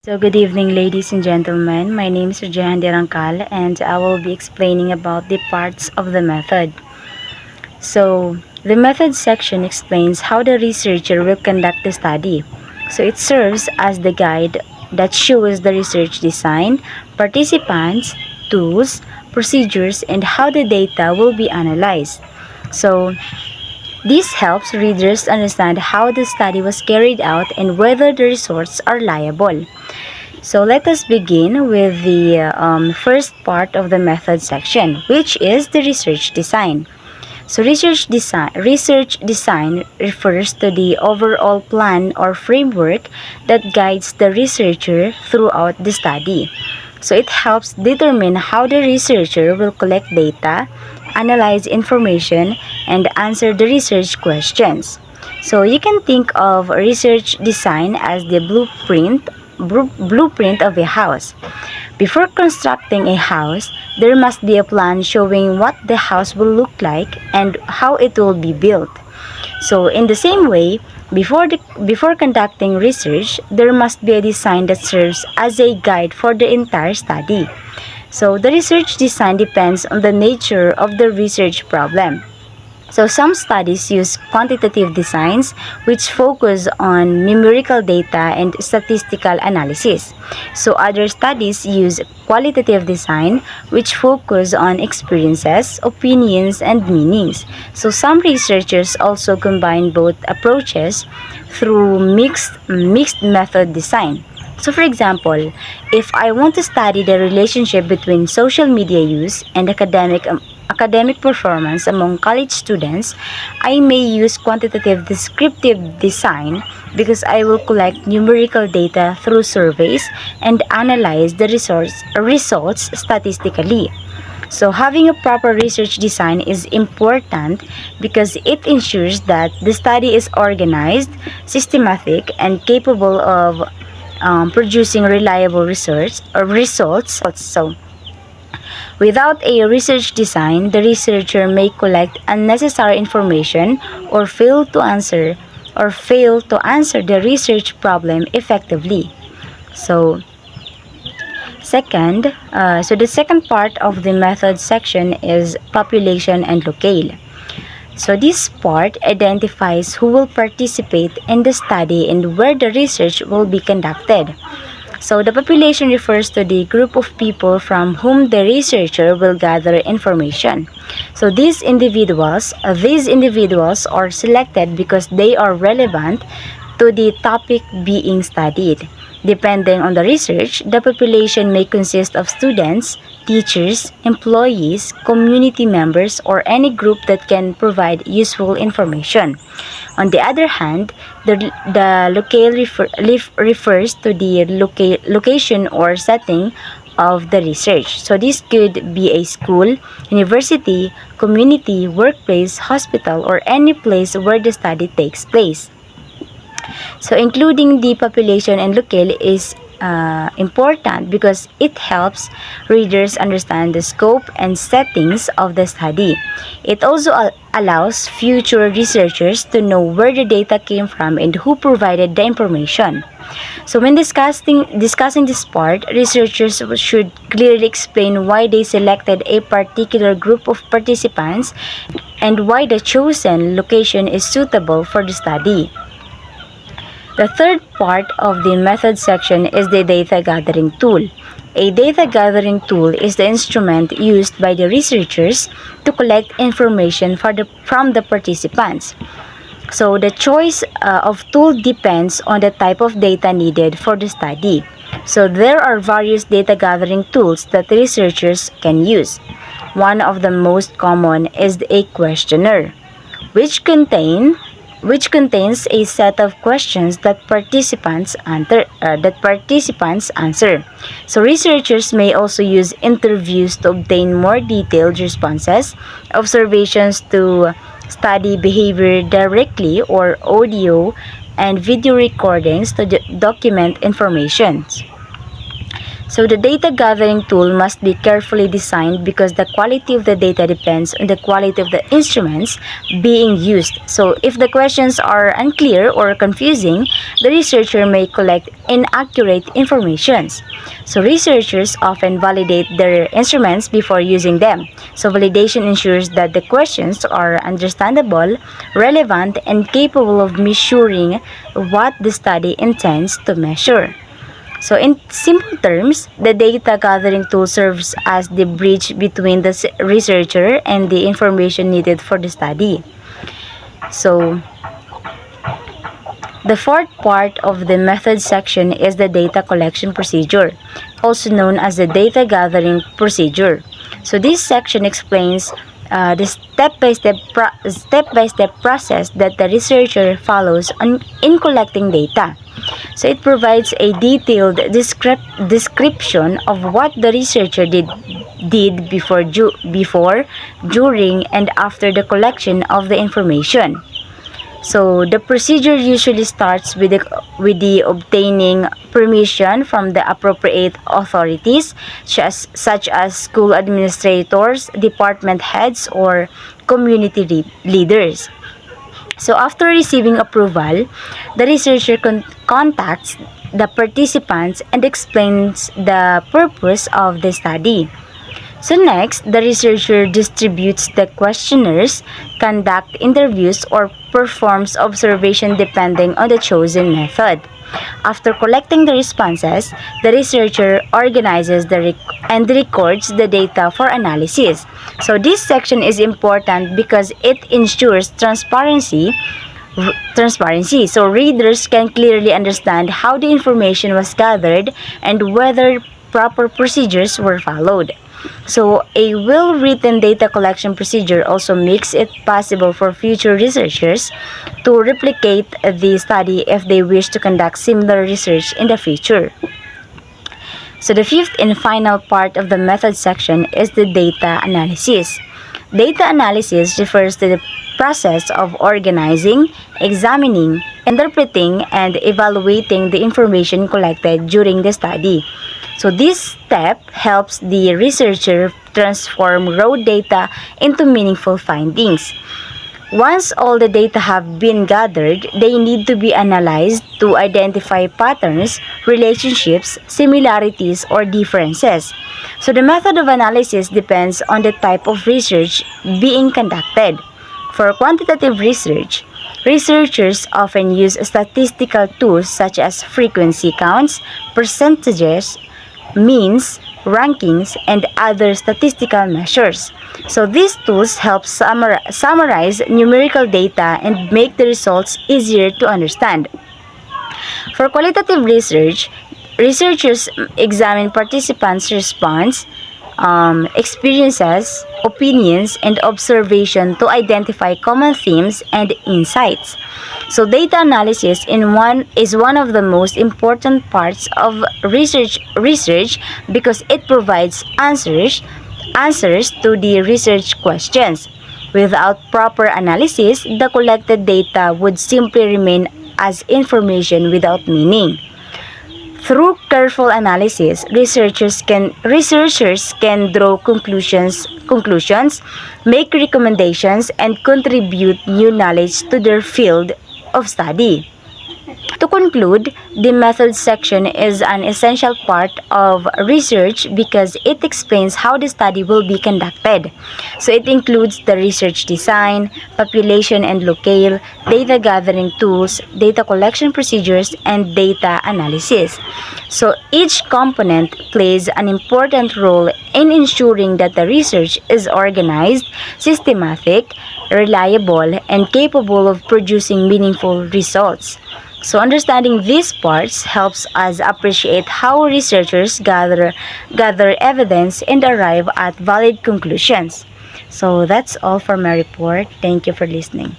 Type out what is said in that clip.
So good evening, ladies and gentlemen. My name is Jahan Dirangkal and I will be explaining about the parts of the method. So the method section explains how the researcher will conduct the study. So it serves as the guide that shows the research design, participants, tools, procedures, and how the data will be analyzed. So this helps readers understand how the study was carried out and whether the results are reliable. So let us begin with the first part of the method section, which is the research design. So research design refers to the overall plan or framework that guides the researcher throughout the study. So it helps determine how the researcher will collect data, analyze information, and answer the research questions. So you can think of research design as the blueprint of a house. Before constructing a house, there must be a plan showing what the house will look like and how it will be built. So in the same way, before conducting research, there must be a design that serves as a guide for the entire study. So the research design depends on the nature of the research problem. So some studies use quantitative designs which focus on numerical data and statistical analysis. So other studies use qualitative design which focus on experiences, opinions, and meanings. So some researchers also combine both approaches through mixed method design. So for example, if I want to study the relationship between social media use and academic performance among college students, I may use quantitative descriptive design because I will collect numerical data through surveys and analyze the results statistically. So having a proper research design is important because it ensures that the study is organized, systematic, and capable of producing reliable research or results. So without a research design, the researcher may collect unnecessary information or fail to answer the research problem effectively. So the second part of the method section is population and locale. So this part identifies who will participate in the study and where the research will be conducted. So the population refers to the group of people from whom the researcher will gather information. So these individuals are selected because they are relevant to the topic being studied. Depending on the research, the population may consist of students, teachers, employees, community members, or any group that can provide useful information. On the other hand, the locale refers to the location or setting of the research. So this could be a school, university, community, workplace, hospital, or any place where the study takes place. So including the population and locale is important because it helps readers understand the scope and settings of the study. It also allows future researchers to know where the data came from and who provided the information. So when discussing this part, researchers should clearly explain why they selected a particular group of participants and why the chosen location is suitable for the study. The third part of the method section is the data gathering tool. A data gathering tool is the instrument used by the researchers to collect information from the participants. So the choice of tool depends on the type of data needed for the study. So there are various data gathering tools that researchers can use. One of the most common is a questionnaire, which contains a set of questions that participants answer. So researchers may also use interviews to obtain more detailed responses, observations to study behavior directly, or audio and video recordings to document information. So the data gathering tool must be carefully designed because the quality of the data depends on the quality of the instruments being used. So if the questions are unclear or confusing, the researcher may collect inaccurate information. So researchers often validate their instruments before using them. So validation ensures that the questions are understandable, relevant, and capable of measuring what the study intends to measure. So in simple terms, the data gathering tool serves as the bridge between the researcher and the information needed for the study. So the fourth part of the method section is the data collection procedure, also known as the data gathering procedure. So this section explains the step-by-step process that the researcher follows in collecting data. So it provides a detailed description of what the researcher did before, during, and after the collection of the information. So the procedure usually starts with the obtaining permission from the appropriate authorities, such as school administrators, department heads, or community leaders. So after receiving approval, the researcher contacts the participants and explains the purpose of the study. So next, the researcher distributes the questionnaires, conducts interviews, or performs observation depending on the chosen method. After collecting the responses, the researcher organizes and records the data for analysis. So this section is important because it ensures transparency, so readers can clearly understand how the information was gathered and whether proper procedures were followed. So a well-written data collection procedure also makes it possible for future researchers to replicate the study if they wish to conduct similar research in the future. So the fifth and final part of the method section is the data analysis. Data analysis refers to the process of organizing, examining, interpreting, and evaluating the information collected during the study. So this step helps the researcher transform raw data into meaningful findings. Once all the data have been gathered, they need to be analyzed to identify patterns, relationships, similarities, or differences. So the method of analysis depends on the type of research being conducted. For quantitative research, researchers often use statistical tools such as frequency counts, percentages, means, rankings, and other statistical measures. So these tools help summarize numerical data and make the results easier to understand. For qualitative research, researchers examine participants' response, experiences, opinions, and observation to identify common themes and insights. So data analysis is one of the most important parts of research because it provides answers to the research questions. Without proper analysis, the collected data would simply remain as information without meaning. Through careful analysis, researchers can draw conclusions, make recommendations, and contribute new knowledge to their field of study. To conclude, the methods section is an essential part of research because it explains how the study will be conducted. So it includes the research design, population and locale, data gathering tools, data collection procedures, and data analysis. So each component plays an important role in ensuring that the research is organized, systematic, reliable, and capable of producing meaningful results. So understanding these parts helps us appreciate how researchers gather evidence and arrive at valid conclusions. So that's all for my report. Thank you for listening.